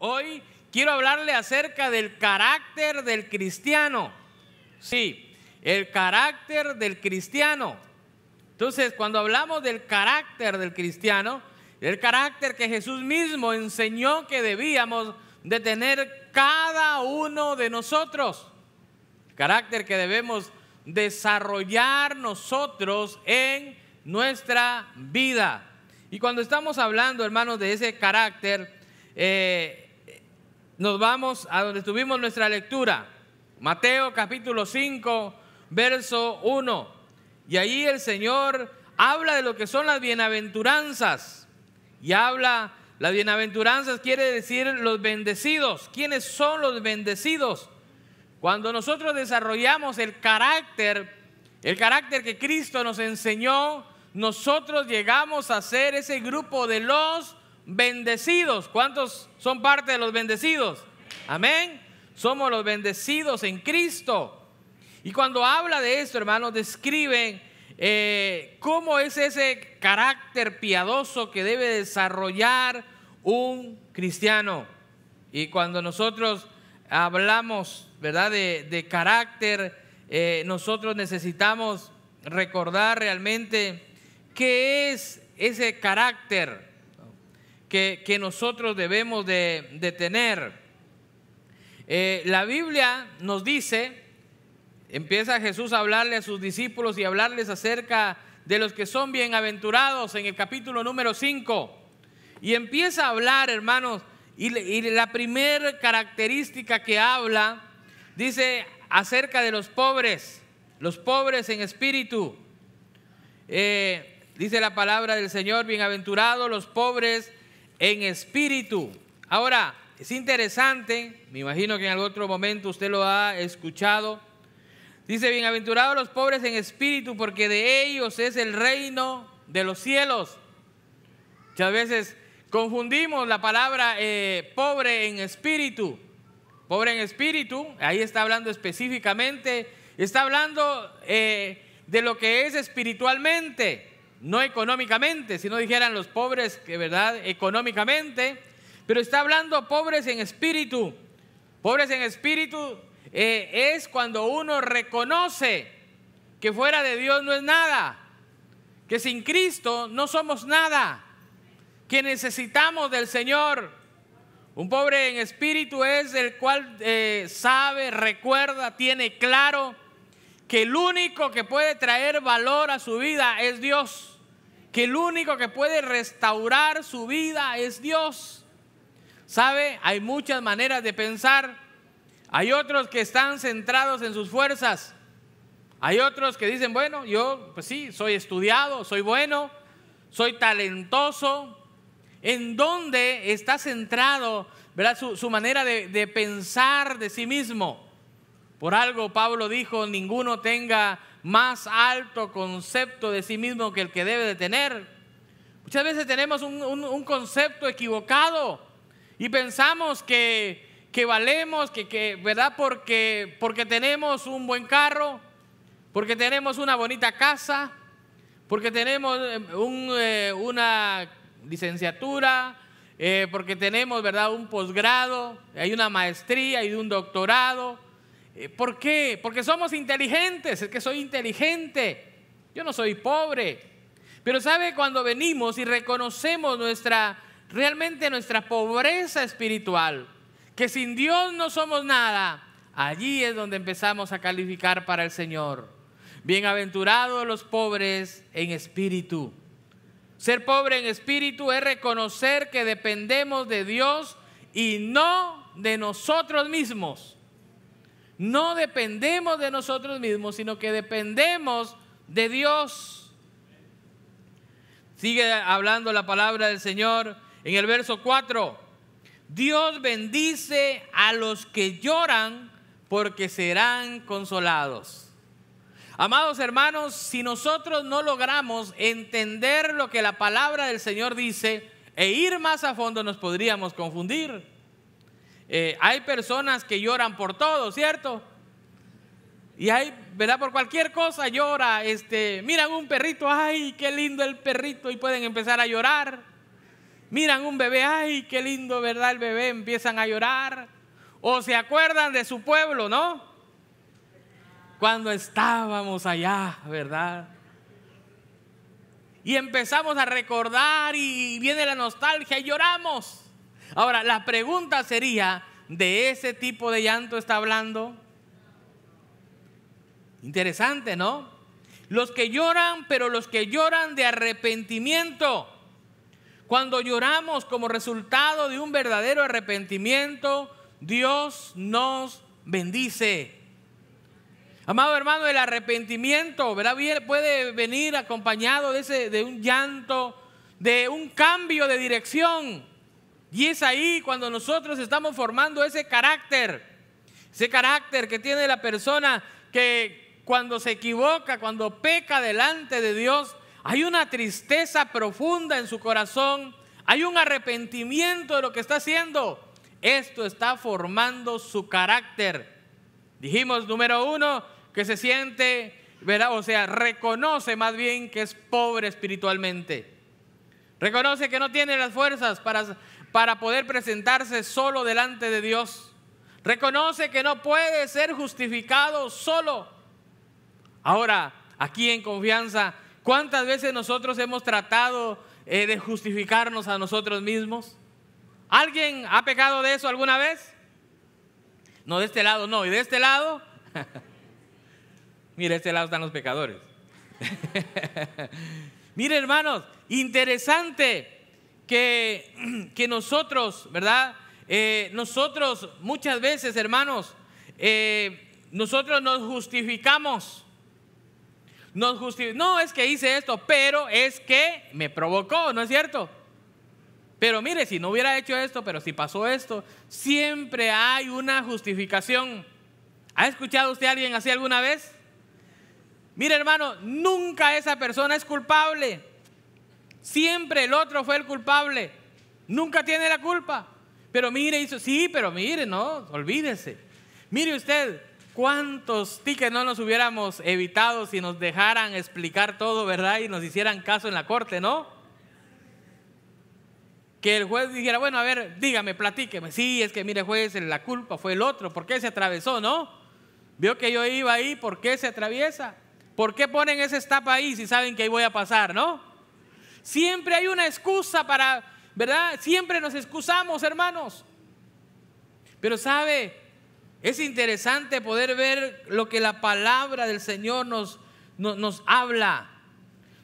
Hoy quiero hablarle acerca del carácter del cristiano. Sí, el carácter del cristiano. Entonces, cuando hablamos del carácter del cristiano, el carácter que Jesús mismo enseñó que debíamos de tener cada uno de nosotros. El carácter que debemos desarrollar nosotros en nuestra vida. Y cuando estamos hablando, hermanos, de ese carácter, nos vamos a donde tuvimos nuestra lectura, Mateo capítulo 5, verso 1. Y ahí el Señor habla de lo que son las bienaventuranzas. Y habla, las bienaventuranzas quiere decir los bendecidos. ¿Quiénes son los bendecidos? Cuando nosotros desarrollamos el carácter que Cristo nos enseñó, nosotros llegamos a ser ese grupo de los bendecidos. ¿Cuántos son parte de los bendecidos? Amén. Somos los bendecidos en Cristo. Y cuando habla de esto, hermanos, describe cómo es ese carácter piadoso que debe desarrollar un cristiano. Y cuando nosotros hablamos, ¿verdad?, de carácter, nosotros necesitamos recordar realmente qué es ese carácter que nosotros debemos de tener. La Biblia nos dice, empieza Jesús a hablarle a sus discípulos y hablarles acerca de los que son bienaventurados en el capítulo número 5. Y empieza a hablar, hermanos, y la primera característica que habla, dice acerca de los pobres en espíritu. Dice la palabra del Señor, bienaventurados los pobres en espíritu. Ahora, es interesante, me imagino que en algún otro momento usted lo ha escuchado. Dice, bienaventurados los pobres en espíritu, porque de ellos es el reino de los cielos. Muchas veces confundimos la palabra pobre en espíritu. Pobre en espíritu, ahí está hablando específicamente, está hablando de lo que es espiritualmente, no económicamente, si no dijeran los pobres, que verdad, económicamente, pero está hablando pobres en espíritu. Pobres en espíritu es cuando uno reconoce que fuera de Dios no es nada, que sin Cristo no somos nada, que necesitamos del Señor. Un pobre en espíritu es el cual sabe, recuerda, tiene claro que el único que puede traer valor a su vida es Dios, que el único que puede restaurar su vida es Dios. ¿Sabe? Hay muchas maneras de pensar. Hay otros que están centrados en sus fuerzas. Hay otros que dicen, bueno, yo pues sí, soy estudiado, soy bueno, soy talentoso. ¿En dónde está centrado, verdad, su manera de pensar de sí mismo? Por algo Pablo dijo, ninguno tenga más alto concepto de sí mismo que el que debe de tener. Muchas veces tenemos un concepto equivocado y pensamos que valemos, ¿verdad? Porque tenemos un buen carro, porque tenemos una bonita casa, porque tenemos una licenciatura, porque tenemos, ¿verdad?, un posgrado, hay una maestría y un doctorado. ¿Por qué? Porque somos inteligentes. Es que soy inteligente, yo no soy pobre. Pero ¿sabe? Cuando venimos y reconocemos realmente nuestra pobreza espiritual, que sin Dios no somos nada, allí es donde empezamos a calificar para el Señor. Bienaventurados los pobres en espíritu. Ser pobre en espíritu es reconocer que dependemos de Dios y no de nosotros mismos. No dependemos de nosotros mismos, sino que dependemos de Dios. Sigue hablando la palabra del Señor en el verso 4. Dios bendice a los que lloran porque serán consolados. Amados hermanos, si nosotros no logramos entender lo que la palabra del Señor dice e ir más a fondo, nos podríamos confundir. Hay personas que lloran por todo, ¿cierto? Y hay, ¿verdad? Por cualquier cosa llora. Miran un perrito, ay, qué lindo el perrito, y pueden empezar a llorar. miran un bebé, ay, qué lindo, ¿verdad? El bebé, empiezan a llorar. O se acuerdan de su pueblo, ¿no? Cuando estábamos allá, ¿verdad? Y empezamos a recordar y viene la nostalgia y lloramos. Ahora, la pregunta sería, ¿de ese tipo de llanto está hablando? Interesante, ¿no? Los que lloran, pero los que lloran de arrepentimiento. Cuando lloramos como resultado de un verdadero arrepentimiento, Dios nos bendice. Amado hermano, el arrepentimiento, ¿verdad?, puede venir acompañado de un llanto, de un cambio de dirección. Y es ahí cuando nosotros estamos formando ese carácter que tiene la persona que cuando se equivoca, cuando peca delante de Dios, hay una tristeza profunda en su corazón, hay un arrepentimiento de lo que está haciendo. Esto está formando su carácter. Dijimos, número uno, que se siente, ¿verdad? O sea, reconoce más bien que es pobre espiritualmente. Reconoce que no tiene las fuerzas para poder presentarse solo delante de Dios. Reconoce que no puede ser justificado solo. Ahora, aquí en Confianza, ¿cuántas veces nosotros hemos tratado de justificarnos a nosotros mismos? ¿Alguien ha pecado de eso alguna vez? No, de este lado no. ¿Y de este lado? Mire, de este lado están los pecadores. Mire, hermanos, interesante que nosotros, ¿verdad? Nosotros muchas veces, hermanos, nosotros nos justificamos. No, es que hice esto, pero es que me provocó, ¿no es cierto? Pero mire, si no hubiera hecho esto, pero si pasó esto, siempre hay una justificación. ¿Ha escuchado usted a alguien así alguna vez? Mire, hermano, nunca esa persona es culpable. Siempre el otro fue el culpable. Nunca tiene la culpa. Pero mire, hizo, sí, pero mire, no, olvídese. Mire usted, ¿cuántos tickets no nos hubiéramos evitado si nos dejaran explicar todo, ¿verdad? Y nos hicieran caso en la corte, ¿no? Que el juez dijera, bueno, a ver, dígame, platíqueme. Sí, es que mire, juez, la culpa fue el otro. ¿Por qué se atravesó, no? Vio que yo iba ahí, ¿por qué se atraviesa? ¿Por qué ponen esa estapa ahí si saben que ahí voy a pasar, no? Siempre hay una excusa para, ¿verdad? Siempre nos excusamos, hermanos. Pero ¿sabe? Es interesante poder ver lo que la palabra del Señor nos habla.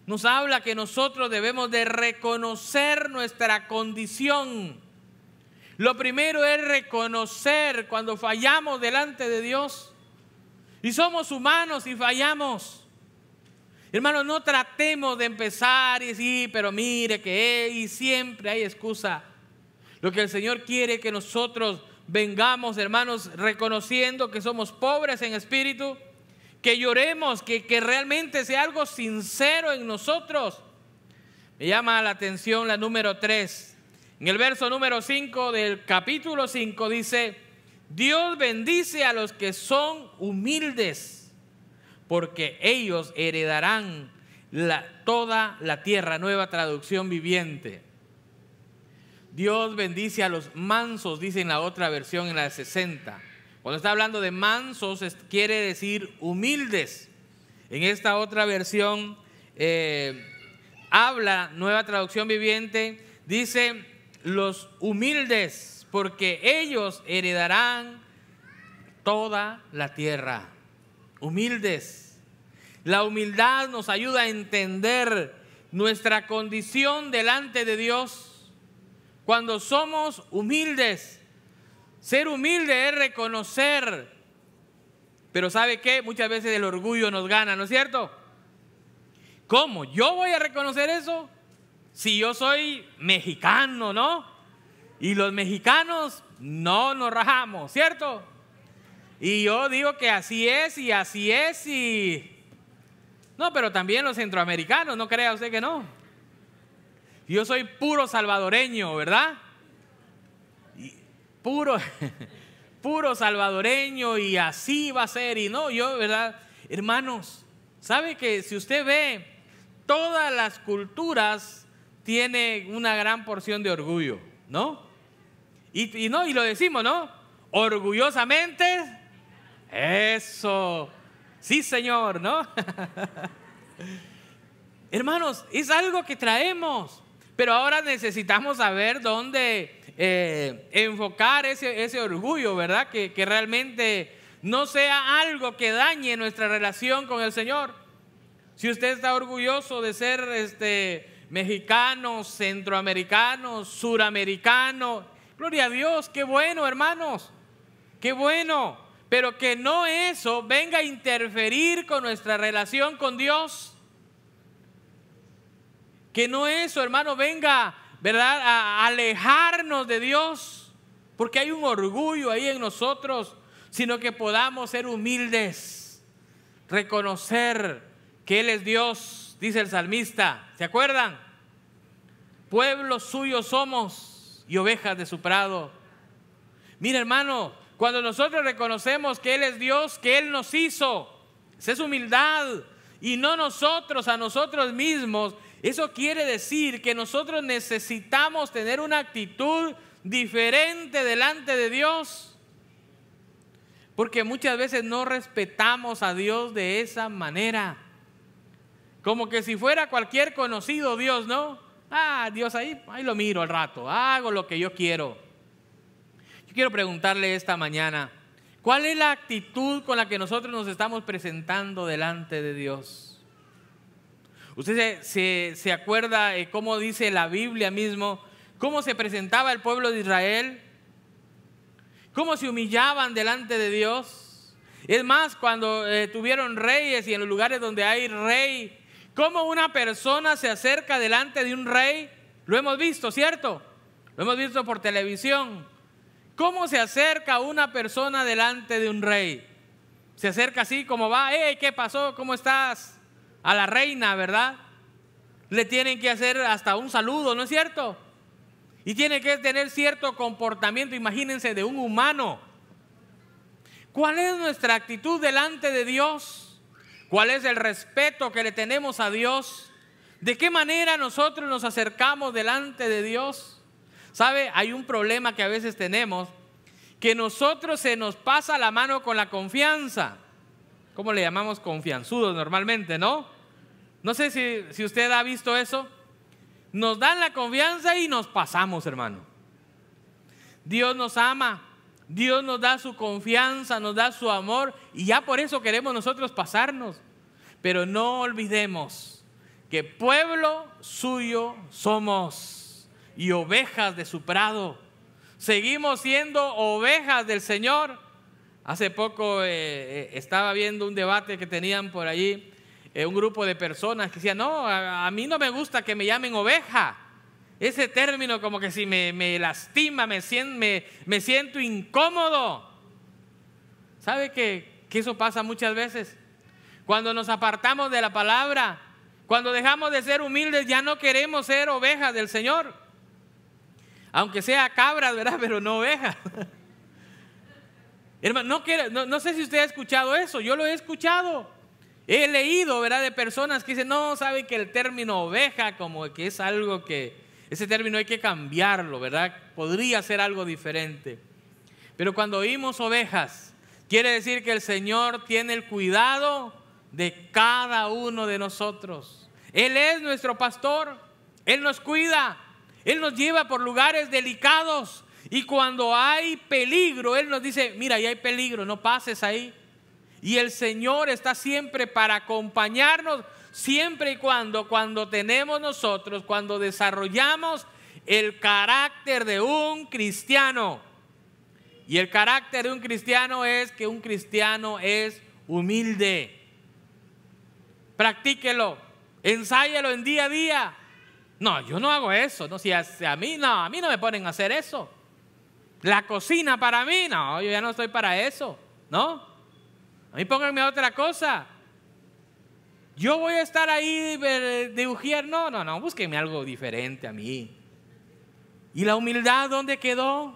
Nos habla que nosotros debemos de reconocer nuestra condición. Lo primero es reconocer cuando fallamos delante de Dios. Y somos humanos y fallamos. Hermanos, no tratemos de empezar y decir, pero mire que y siempre hay excusa. Lo que el Señor quiere es que nosotros vengamos, hermanos, reconociendo que somos pobres en espíritu, que lloremos, que realmente sea algo sincero en nosotros. Me llama la atención la número 3. En el verso número 5 del capítulo 5 dice, Dios bendice a los que son humildes, porque ellos heredarán toda la tierra. Nueva traducción viviente. Dios bendice a los mansos, dice en la otra versión, en la de 60. Cuando está hablando de mansos, quiere decir humildes. En esta otra versión habla, nueva traducción viviente, dice los humildes, porque ellos heredarán toda la tierra. Humildes. La humildad nos ayuda a entender nuestra condición delante de Dios. Cuando somos humildes, ser humilde es reconocer. Pero ¿sabe qué? Muchas veces el orgullo nos gana, ¿no es cierto? ¿Cómo? ¿Yo voy a reconocer eso? Si yo soy mexicano, ¿no? Y los mexicanos no nos rajamos, ¿cierto? Y yo digo que así es y así es y... No, pero también los centroamericanos, no crea usted que no. Yo soy puro salvadoreño, ¿verdad? Puro salvadoreño y así va a ser. Y no, yo, ¿verdad? Hermanos, ¿sabe que si usted ve todas las culturas tiene una gran porción de orgullo, ¿no? Y lo decimos, ¿no? Orgullosamente, eso, sí señor, ¿no? Hermanos, es algo que traemos, pero ahora necesitamos saber dónde enfocar ese orgullo, ¿verdad? Que realmente no sea algo que dañe nuestra relación con el Señor. Si usted está orgulloso de ser mexicano, centroamericano, suramericano, gloria a Dios, qué bueno, hermanos, qué bueno, pero que no eso venga a interferir con nuestra relación con Dios. Que no eso, hermano, venga, ¿verdad?, a alejarnos de Dios, porque hay un orgullo ahí en nosotros, sino que podamos ser humildes, reconocer que Él es Dios, dice el salmista, ¿se acuerdan? Pueblo suyo somos y ovejas de su prado. Mira, hermano, cuando nosotros reconocemos que Él es Dios, que Él nos hizo, esa es humildad, y no nosotros a nosotros mismos. Eso quiere decir que nosotros necesitamos tener una actitud diferente delante de Dios, porque muchas veces no respetamos a Dios de esa manera, como que si fuera cualquier conocido Dios, ¿no? Dios ahí lo miro al rato, hago lo que yo quiero. Yo quiero preguntarle esta mañana, ¿cuál es la actitud con la que nosotros nos estamos presentando delante de Dios? ¿Usted se acuerda cómo dice la Biblia mismo, cómo se presentaba el pueblo de Israel? ¿Cómo se humillaban delante de Dios? Es más, cuando tuvieron reyes y en los lugares donde hay rey, ¿cómo una persona se acerca delante de un rey? Lo hemos visto, ¿cierto? Lo hemos visto por televisión. ¿Cómo se acerca una persona delante de un rey? Se acerca así como va, ¿qué pasó? ¿Cómo estás? A la reina, ¿verdad? Le tienen que hacer hasta un saludo, ¿no es cierto? Y tiene que tener cierto comportamiento, imagínense, de un humano. ¿Cuál es nuestra actitud delante de Dios? ¿Cuál es el respeto que le tenemos a Dios? ¿De qué manera nosotros nos acercamos delante de Dios? ¿Sabe? Hay un problema que a veces tenemos, que nosotros se nos pasa la mano con la confianza. ¿Cómo le llamamos? Confianzudos normalmente, ¿no? No sé si usted ha visto eso. Nos dan la confianza y nos pasamos, hermano. Dios nos ama, Dios nos da su confianza, nos da su amor, y ya por eso queremos nosotros pasarnos. Pero no olvidemos que pueblo suyo somos y ovejas de su prado. Seguimos siendo ovejas del Señor. Hace poco estaba viendo un debate que tenían por allí, un grupo de personas que decían, no, a mí no me gusta que me llamen oveja. Ese término como que si me lastima, me siento incómodo. ¿Sabe que eso pasa muchas veces? Cuando nos apartamos de la palabra, cuando dejamos de ser humildes, ya no queremos ser ovejas del Señor. Aunque sea cabras, ¿verdad? Pero no ovejas. Hermano, no sé si usted ha escuchado eso. Yo lo he escuchado. He leído, ¿verdad?, de personas que dicen, no, sabe que el término oveja como que es algo que, ese término hay que cambiarlo, ¿verdad? Podría ser algo diferente. Pero cuando oímos ovejas, quiere decir que el Señor tiene el cuidado de cada uno de nosotros. Él es nuestro pastor, Él nos cuida, Él nos lleva por lugares delicados. Y cuando hay peligro, Él nos dice, mira, ahí hay peligro, no pases ahí. Y el Señor está siempre para acompañarnos, siempre y cuando tenemos nosotros, cuando desarrollamos el carácter de un cristiano. Y el carácter de un cristiano es que un cristiano es humilde. Practíquelo, ensáyelo en día a día. No, yo no hago eso. No, si a mí no me ponen a hacer eso. La cocina para mí, no, yo ya no estoy para eso, ¿no? A mí pónganme a otra cosa. Yo voy a estar ahí de ujier. No, búsquenme algo diferente a mí. ¿Y la humildad dónde quedó?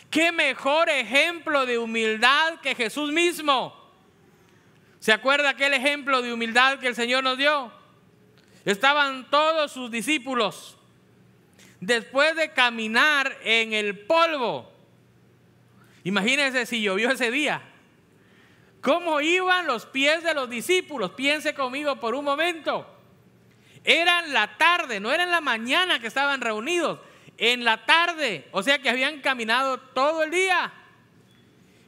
¿Qué mejor ejemplo de humildad que Jesús mismo? ¿Se acuerda aquel ejemplo de humildad que el Señor nos dio? estaban todos sus discípulos. Después de caminar en el polvo, imagínense si llovió ese día, ¿cómo iban los pies de los discípulos? Piense conmigo por un momento. Era en la tarde, no era en la mañana que estaban reunidos, en la tarde, o sea que habían caminado todo el día.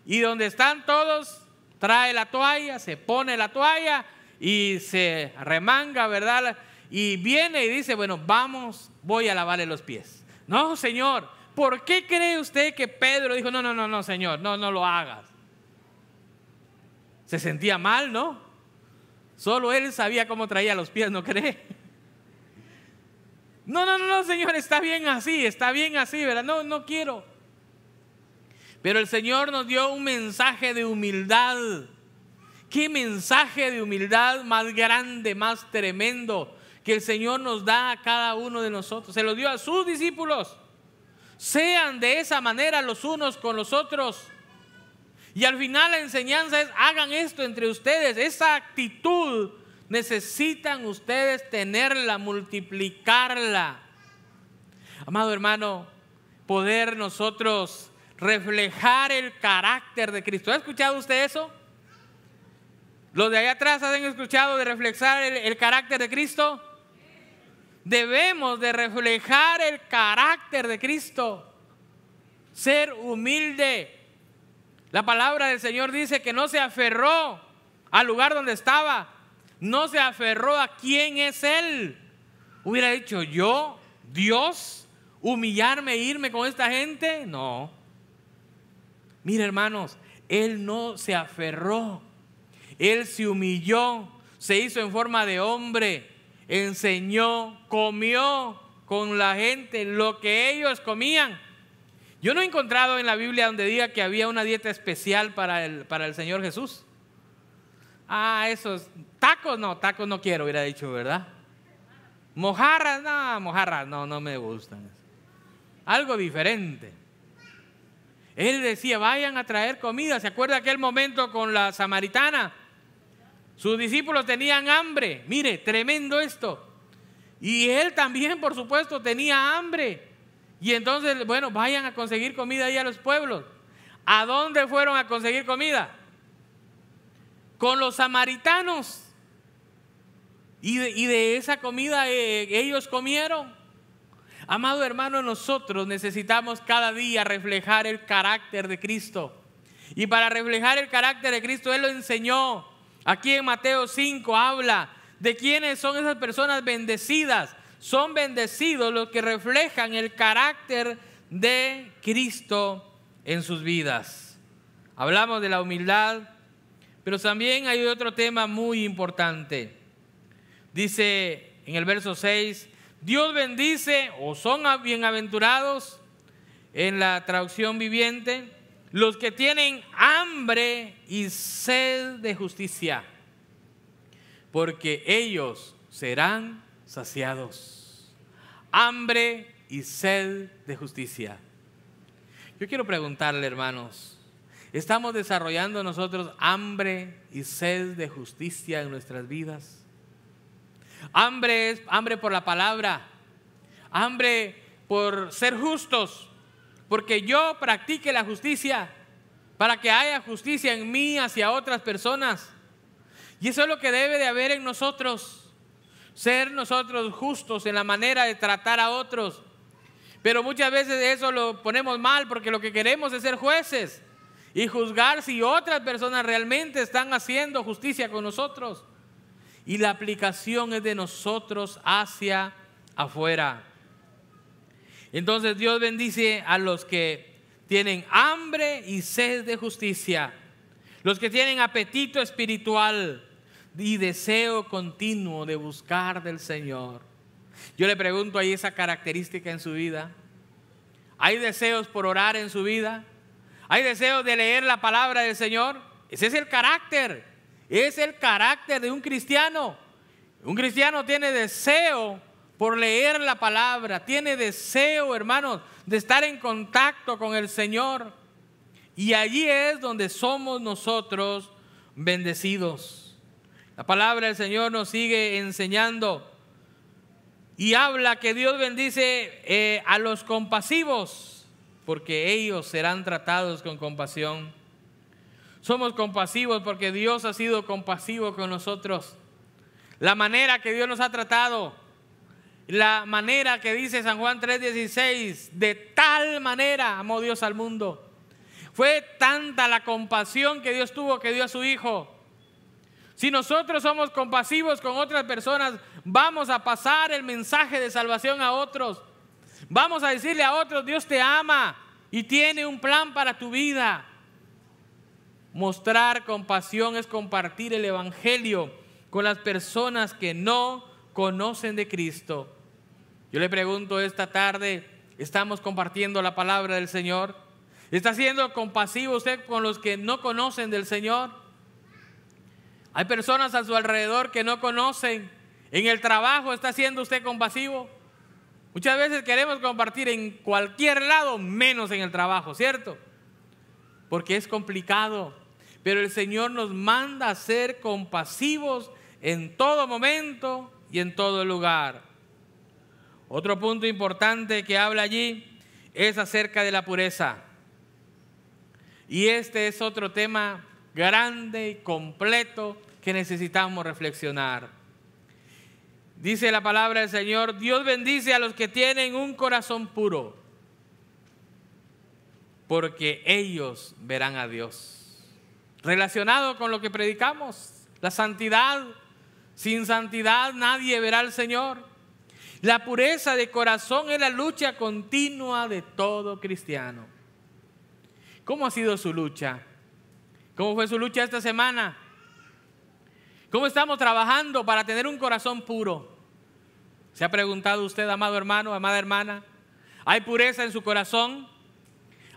Y donde están todos, trae la toalla, se pone la toalla y se remanga, ¿verdad? Y viene y dice, bueno, voy a lavarle los pies. No, Señor, ¿por qué cree usted que Pedro dijo, no, Señor, no lo hagas? Se sentía mal, ¿no? Solo él sabía cómo traía los pies, ¿no cree? No, Señor, está bien así, ¿verdad? No quiero. Pero el Señor nos dio un mensaje de humildad. ¿Qué mensaje de humildad más grande, más tremendo que el Señor nos da a cada uno de nosotros? Se lo dio a sus discípulos. Sean de esa manera los unos con los otros. Y al final la enseñanza es, hagan esto entre ustedes. Esa actitud necesitan ustedes tenerla, multiplicarla. Amado hermano, poder nosotros reflejar el carácter de Cristo. ¿Ha escuchado usted eso? ¿Los de allá atrás han escuchado de reflejar el carácter de Cristo? Debemos de reflejar el carácter de Cristo. Ser humilde. La palabra del Señor dice que no se aferró al lugar donde estaba. No se aferró a quién es Él. Hubiera dicho yo, Dios, humillarme e irme con esta gente. No. Mira, hermanos, Él no se aferró. Él se humilló, se hizo en forma de hombre, enseñó, comió con la gente lo que ellos comían. Yo no he encontrado en la Biblia donde diga que había una dieta especial para el Señor Jesús. Esos tacos no quiero, hubiera dicho, ¿verdad? Mojarras no me gustan. Algo diferente. Él decía, vayan a traer comida. ¿Se acuerda aquel momento con la samaritana? Sus discípulos tenían hambre. Mire, tremendo esto. Y él también, por supuesto, tenía hambre. Y entonces, bueno, vayan a conseguir comida ahí a los pueblos. ¿A dónde fueron a conseguir comida? Con los samaritanos. Y de esa comida ellos comieron. Amado hermano, nosotros necesitamos cada día reflejar el carácter de Cristo. Y para reflejar el carácter de Cristo, Él lo enseñó. Aquí en Mateo 5 habla de quiénes son esas personas bendecidas. Son bendecidos los que reflejan el carácter de Cristo en sus vidas. Hablamos de la humildad, pero también hay otro tema muy importante. Dice en el verso 6, Dios bendice o son bienaventurados, en la traducción viviente, los que tienen hambre y sed de justicia, porque ellos serán saciados. Hambre y sed de justicia. Yo quiero preguntarle, hermanos, ¿estamos desarrollando nosotros hambre y sed de justicia en nuestras vidas? Hambre es hambre por la palabra, hambre por ser justos, porque yo practique la justicia, para que haya justicia en mí hacia otras personas. Y eso es lo que debe de haber en nosotros, ser nosotros justos en la manera de tratar a otros. Pero muchas veces eso lo ponemos mal, porque lo que queremos es ser jueces y juzgar si otras personas realmente están haciendo justicia con nosotros. Y la aplicación es de nosotros hacia afuera. Entonces Dios bendice a los que tienen hambre y sed de justicia, los que tienen apetito espiritual y deseo continuo de buscar del Señor. Yo le pregunto, ¿hay esa característica en su vida? ¿Hay deseos por orar en su vida? ¿Hay deseos de leer la palabra del Señor? Ese es el carácter. Es el carácter de un cristiano. Un cristiano tiene deseo por leer la palabra, tiene deseo, hermanos, de estar en contacto con el Señor. Y allí es donde somos nosotros bendecidos. La palabra del Señor nos sigue enseñando Y habla que Dios bendice a los compasivos, porque ellos serán tratados con compasión. Somos compasivos porque Dios ha sido compasivo con nosotros. La manera que Dios nos ha tratado, la manera que dice San Juan 3:16, de tal manera amó Dios al mundo. Fue tanta la compasión que Dios tuvo que dio a su Hijo. Si nosotros somos compasivos con otras personas, vamos a pasar el mensaje de salvación a otros. Vamos a decirle a otros: Dios te ama y tiene un plan para tu vida. Mostrar compasión es compartir el evangelio con las personas que no conocen de Cristo. Yo le pregunto esta tarde: ¿estamos compartiendo la palabra del Señor? ¿Está siendo compasivo usted con los que no conocen del Señor? Hay personas a su alrededor que no conocen. En el trabajo, ¿está siendo usted compasivo? Muchas veces queremos compartir en cualquier lado, menos en el trabajo, ¿cierto? Porque es complicado. Pero el Señor nos manda a ser compasivos en todo momento y en todo lugar. Otro punto importante que habla allí es acerca de la pureza. Y este es otro tema grande y completo que necesitamos reflexionar. Dice la palabra del Señor: Dios bendice a los que tienen un corazón puro, porque ellos verán a Dios. Relacionado con lo que predicamos, la santidad. Sin santidad nadie verá al Señor. La pureza de corazón es la lucha continua de todo cristiano. ¿Cómo ha sido su lucha? ¿Cómo fue su lucha esta semana? ¿Cómo estamos trabajando para tener un corazón puro? ¿Se ha preguntado usted, amado hermano, amada hermana? ¿Hay pureza en su corazón?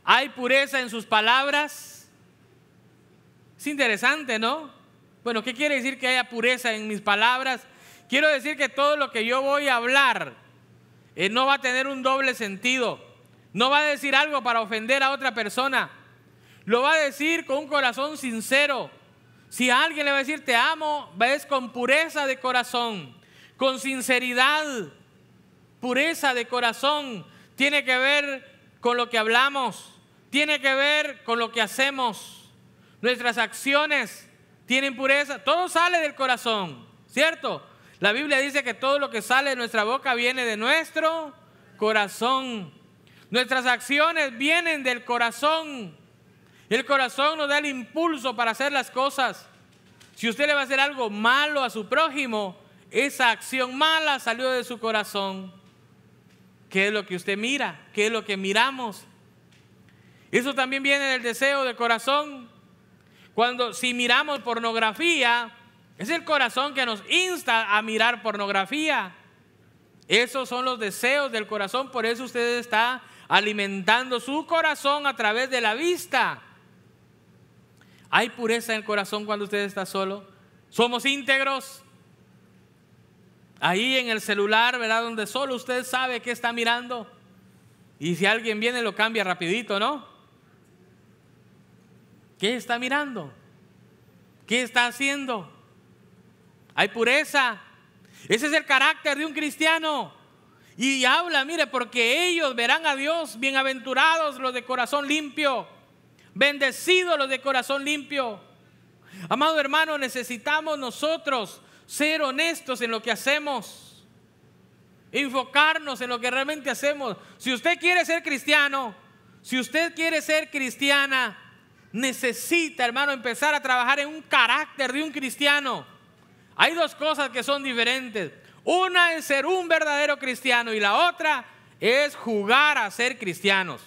¿Hay pureza en sus palabras? Es interesante, ¿no? Bueno, ¿qué quiere decir que haya pureza en mis palabras? Quiero decir que todo lo que yo voy a hablar no va a tener un doble sentido. No va a decir algo para ofender a otra persona. Lo va a decir con un corazón sincero. Si a alguien le va a decir te amo, es con pureza de corazón, con sinceridad. Pureza de corazón tiene que ver con lo que hablamos, tiene que ver con lo que hacemos. Nuestras acciones tienen pureza. Todo sale del corazón, ¿cierto? La Biblia dice que todo lo que sale de nuestra boca viene de nuestro corazón. Nuestras acciones vienen del corazón. El corazón nos da el impulso para hacer las cosas. Si usted le va a hacer algo malo a su prójimo, esa acción mala salió de su corazón. ¿Qué es lo que usted mira? ¿Qué es lo que miramos? Eso también viene del deseo del corazón. Si miramos pornografía, es el corazón que nos insta a mirar pornografía. Esos son los deseos del corazón. Por eso usted está alimentando su corazón a través de la vista. ¿Hay pureza en el corazón cuando usted está solo? ¿Somos íntegros? Ahí en el celular, ¿verdad? Donde solo usted sabe qué está mirando. Y si alguien viene lo cambia rapidito, ¿no? ¿Qué está mirando? ¿Qué está haciendo? ¿Hay pureza? Ese es el carácter de un cristiano. Y habla, mire, porque ellos verán a Dios. Bienaventurados los de corazón limpio, bendecidos los de corazón limpio. Amado hermano, necesitamos nosotros ser honestos en lo que hacemos, enfocarnos en lo que realmente hacemos. Si usted quiere ser cristiano, si usted quiere ser cristiana, necesita, hermano, empezar a trabajar en un carácter de un cristiano. Hay dos cosas que son diferentes. Una es ser un verdadero cristiano y la otra es jugar a ser cristianos.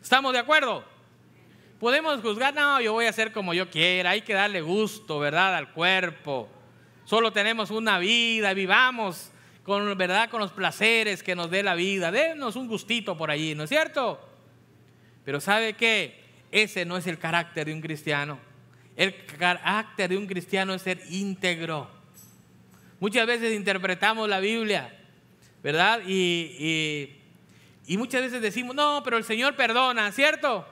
¿Estamos de acuerdo? Podemos juzgar, no, yo voy a hacer como yo quiera, hay que darle gusto, ¿verdad?, al cuerpo. Solo tenemos una vida, vivamos con, ¿verdad?, con los placeres que nos dé la vida. Denos un gustito por allí, ¿no es cierto? Pero ¿sabe qué? Ese no es el carácter de un cristiano. El carácter de un cristiano es ser íntegro. Muchas veces interpretamos la Biblia, ¿verdad? Y muchas veces decimos, no, pero el Señor perdona, ¿cierto?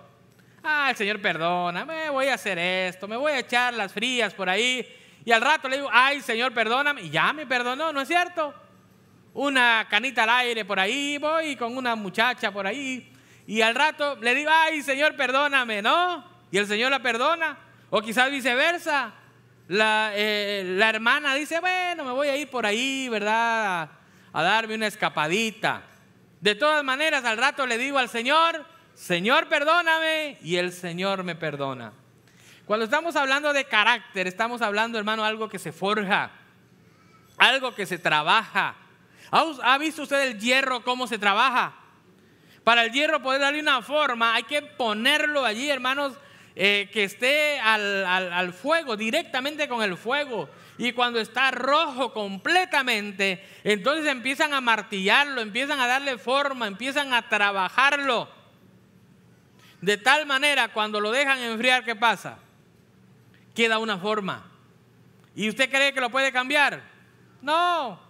El Señor perdona, me voy a hacer esto, me voy a echar las frías por ahí. Y al rato le digo, ay, Señor, perdóname. Y ya me perdonó, ¿no es cierto? una canita al aire por ahí, voy con una muchacha por ahí, y al rato le digo, ay, Señor, perdóname, ¿no? Y el Señor la perdona. O quizás viceversa. La hermana dice, bueno, me voy a ir por ahí, ¿verdad? A darme una escapadita. De todas maneras, al rato le digo al Señor, Señor, perdóname, y el Señor me perdona. Cuando estamos hablando de carácter, estamos hablando, hermano, algo que se forja, algo que se trabaja. ¿Ha visto usted el hierro cómo se trabaja? Para el hierro poder darle una forma, hay que ponerlo allí, hermanos, que esté al fuego, directamente con el fuego. Y cuando está rojo completamente, entonces empiezan a martillarlo, empiezan a darle forma, empiezan a trabajarlo. De tal manera, cuando lo dejan enfriar, ¿qué pasa? Queda una forma. ¿Y usted cree que lo puede cambiar? No.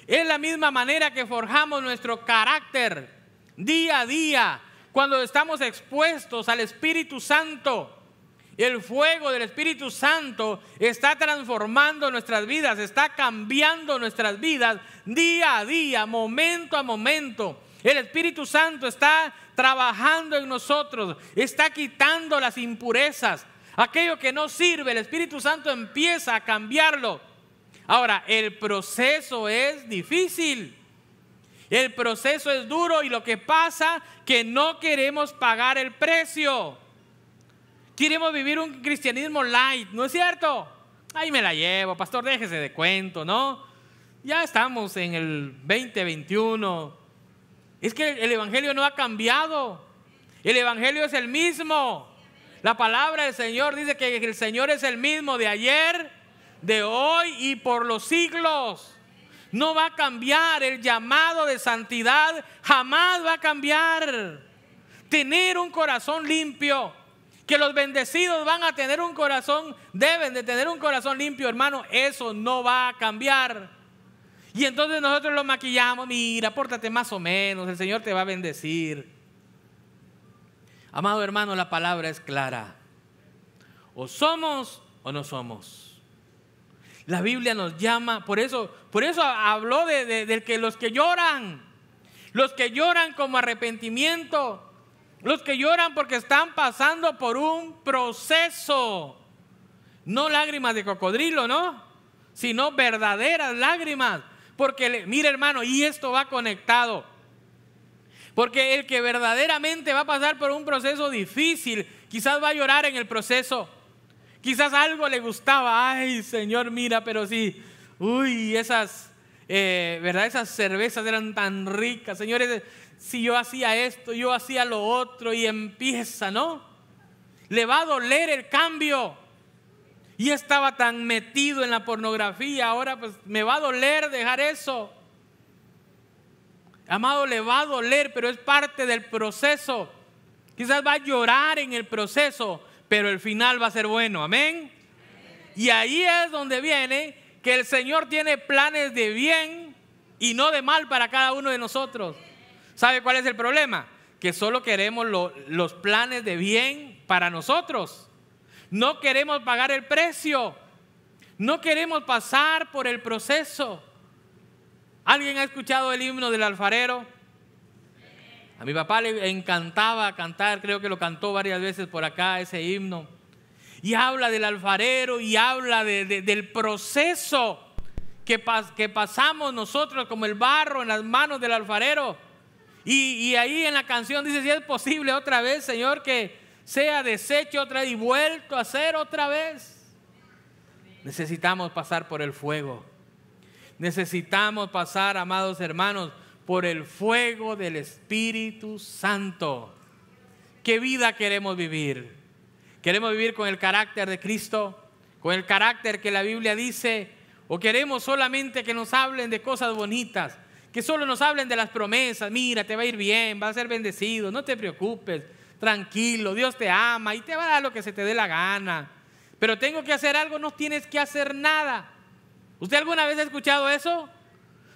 Es la misma manera que forjamos nuestro carácter día a día. Cuando estamos expuestos al Espíritu Santo, el fuego del Espíritu Santo está transformando nuestras vidas, está cambiando nuestras vidas día a día, momento a momento. El Espíritu Santo está trabajando en nosotros, está quitando las impurezas, aquello que no sirve. El Espíritu Santo empieza a cambiarlo. Ahora, el proceso es difícil. El proceso es duro y lo que pasa que no queremos pagar el precio. Queremos vivir un cristianismo light, ¿no es cierto? Ahí me la llevo, pastor, déjese de cuento, ¿no? Ya estamos en el 2021. Es que el evangelio no ha cambiado. El evangelio es el mismo. La palabra del Señor dice que el Señor es el mismo de ayer, de hoy y por los siglos. No va a cambiar. El llamado de santidad jamás va a cambiar. Tener un corazón limpio, que los bendecidos van a tener un corazón, deben de tener un corazón limpio, hermano, eso no va a cambiar. Y entonces nosotros lo maquillamos, mira, pórtate más o menos, el Señor te va a bendecir. Amado hermano, la palabra es clara. O somos o no somos. La Biblia nos llama, por eso habló de que los que lloran como arrepentimiento, los que lloran porque están pasando por un proceso, no lágrimas de cocodrilo, ¿no? Sino verdaderas lágrimas, porque mire hermano, y esto va conectado, porque el que verdaderamente va a pasar por un proceso difícil, quizás va a llorar en el proceso. Quizás algo le gustaba, ay Señor, mira, pero sí, uy, esas, ¿verdad? Esas cervezas eran tan ricas, señores, si yo hacía esto, yo hacía lo otro, y empieza, ¿no? Le va a doler el cambio. Y estaba tan metido en la pornografía, ahora pues me va a doler dejar eso. Amado, le va a doler, pero es parte del proceso. Quizás va a llorar en el proceso, pero el final va a ser bueno, amén. Y ahí es donde viene que el Señor tiene planes de bien y no de mal para cada uno de nosotros. ¿Sabe cuál es el problema? Que solo queremos los planes de bien para nosotros. No queremos pagar el precio. No queremos pasar por el proceso. ¿Alguien ha escuchado el himno del alfarero? A mi papá le encantaba cantar, creo que lo cantó varias veces por acá ese himno. Y habla del alfarero y habla del proceso que pasamos nosotros como el barro en las manos del alfarero. Y ahí en la canción dice, si es posible otra vez, Señor, que sea deshecho otra vez y vuelto a ser otra vez. Necesitamos pasar por el fuego. Necesitamos pasar, amados hermanos, por el fuego del Espíritu Santo. ¿Qué vida queremos vivir? ¿Queremos vivir con el carácter de Cristo? ¿Con el carácter que la Biblia dice? ¿O queremos solamente que nos hablen de cosas bonitas? Que solo nos hablen de las promesas. Mira, te va a ir bien, vas a ser bendecido, no te preocupes, tranquilo, Dios te ama y te va a dar lo que se te dé la gana. Pero tengo que hacer algo, no tienes que hacer nada. ¿Usted alguna vez ha escuchado eso?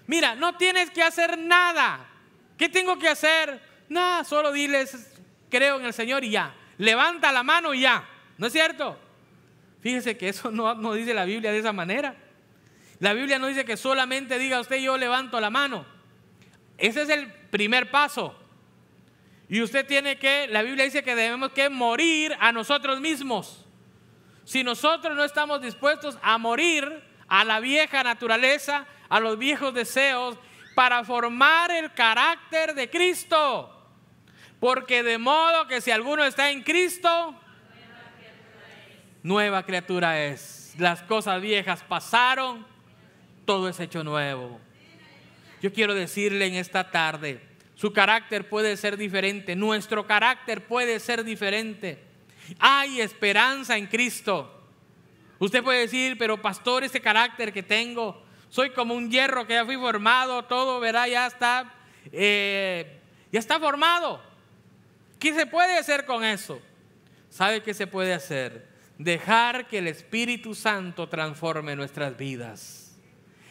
Mira, no tienes que hacer nada. ¿Qué tengo que hacer? Nada, solo diles, creo en el Señor y ya. Levanta la mano y ya. ¿No es cierto? Fíjese que eso no dice la Biblia de esa manera. La Biblia no dice que solamente diga usted: yo levanto la mano. Ese es el primer paso. Y usted tiene que, la Biblia dice que debemos que morir a nosotros mismos. Si nosotros no estamos dispuestos a morir a la vieja naturaleza, a los viejos deseos, para formar el carácter de Cristo. Porque de modo que si alguno está en Cristo, nueva criatura es. Las cosas viejas pasaron, todo es hecho nuevo. Yo quiero decirle en esta tarde, su carácter puede ser diferente, nuestro carácter puede ser diferente. Hay esperanza en Cristo. Usted puede decir: pero pastor, este carácter que tengo, soy como un hierro que ya fui formado, todo, ¿verdad? Ya está formado. ¿Qué se puede hacer con eso? ¿Sabe qué se puede hacer? Dejar que el Espíritu Santo transforme nuestras vidas.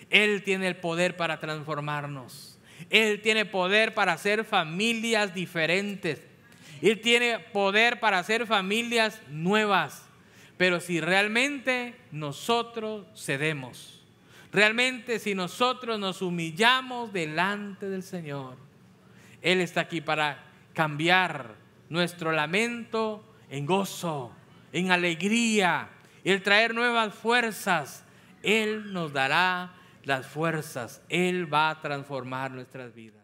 Él tiene el poder para transformarnos. Él tiene poder para hacer familias diferentes. Él tiene poder para hacer familias nuevas. Pero si realmente nosotros cedemos, realmente si nosotros nos humillamos delante del Señor, Él está aquí para cambiar nuestro lamento en gozo, en alegría, el traer nuevas fuerzas. Él nos dará las fuerzas. Él va a transformar nuestras vidas.